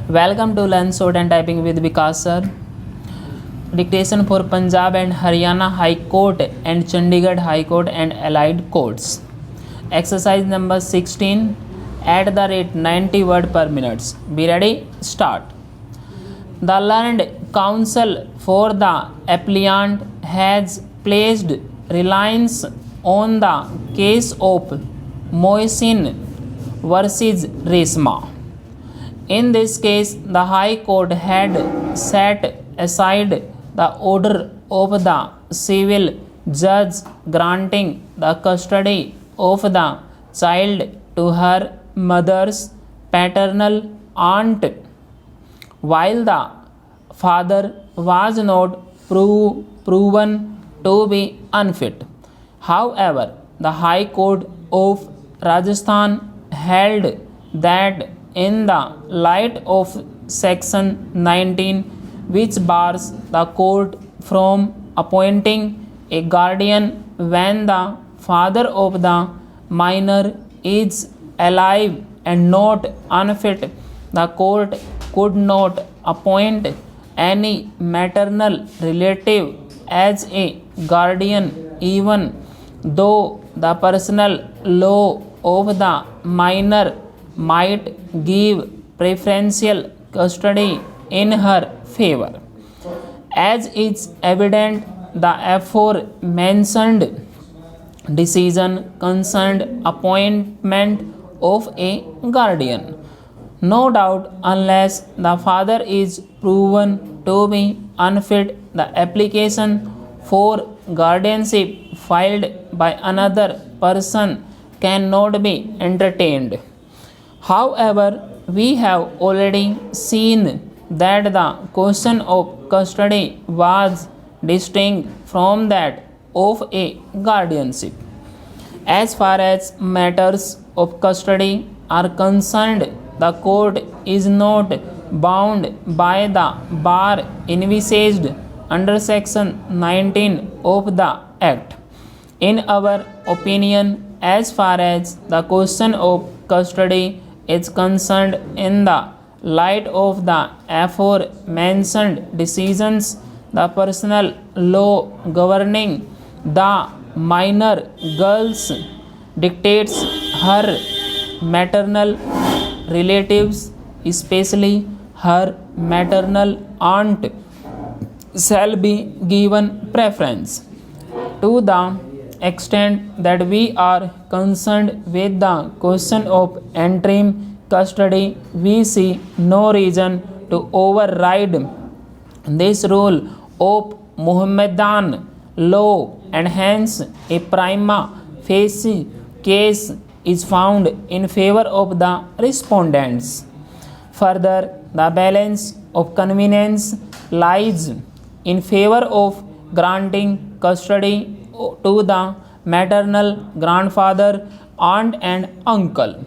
Welcome to Learn Short and Typing with Vikas sir. Dictation for Punjab and Haryana High Court and Chandigarh High Court and Allied Courts. Exercise number 16. At the rate 90 word per minute. Be ready? Start. The learned counsel for the appellant has placed reliance on the case of Mohsin versus Resma. In this case, the High Court had set aside the order of the civil judge granting the custody of the child to her mother's paternal aunt, while the father was not proven to be unfit. However, the High Court of Rajasthan held that in the light of Section 19, which bars the court from appointing a guardian when the father of the minor is alive and not unfit, the court could not appoint any maternal relative as a guardian, even though the personal law of the minor might give preferential custody in her favor. As is evident, the aforementioned decision concerned appointment of a guardian. No doubt, unless the father is proven to be unfit, the application for guardianship filed by another person cannot be entertained. However, we have already seen that the question of custody was distinct from that of a guardianship. As far as matters of custody are concerned, the court is not bound by the bar envisaged under Section 19 of the Act. In our opinion, as far as the question of custody is concerned, in the light of the aforementioned decisions, the personal law governing the minor girls dictates her maternal relatives, especially her maternal aunt, shall be given preference. To the extent that we are concerned with the question of interim custody, we see no reason to override this rule of Mohammedan law, and hence a prima facie case is found in favor of the respondents. Further, the balance of convenience lies in favor of granting custody to the maternal grandfather, aunt, and uncle.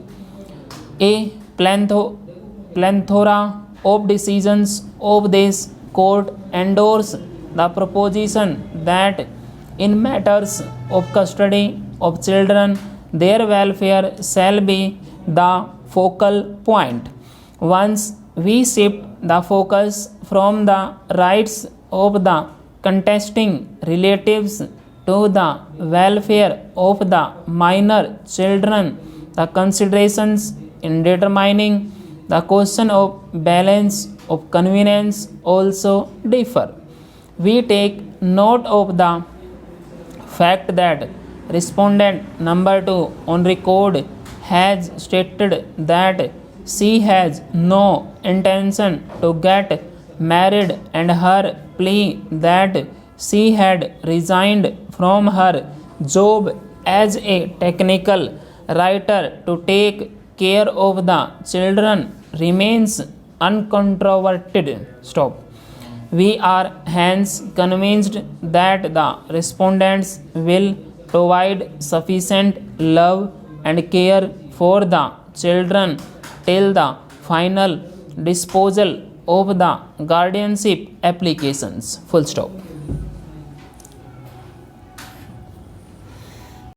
A plethora of decisions of this court endorse the proposition that in matters of custody of children, their welfare shall be the focal point. Once we shift the focus from the rights of the contesting relatives to the welfare of the minor children, the considerations in determining the question of balance of convenience also differ. We take note of the fact that respondent number 2 on record has stated that she has no intention to get married, and her plea that she had resigned from her job as a technical writer to take care of the children remains uncontroverted. We are hence convinced that the respondents will provide sufficient love and care for the children till the final disposal of the guardianship applications. Full stop.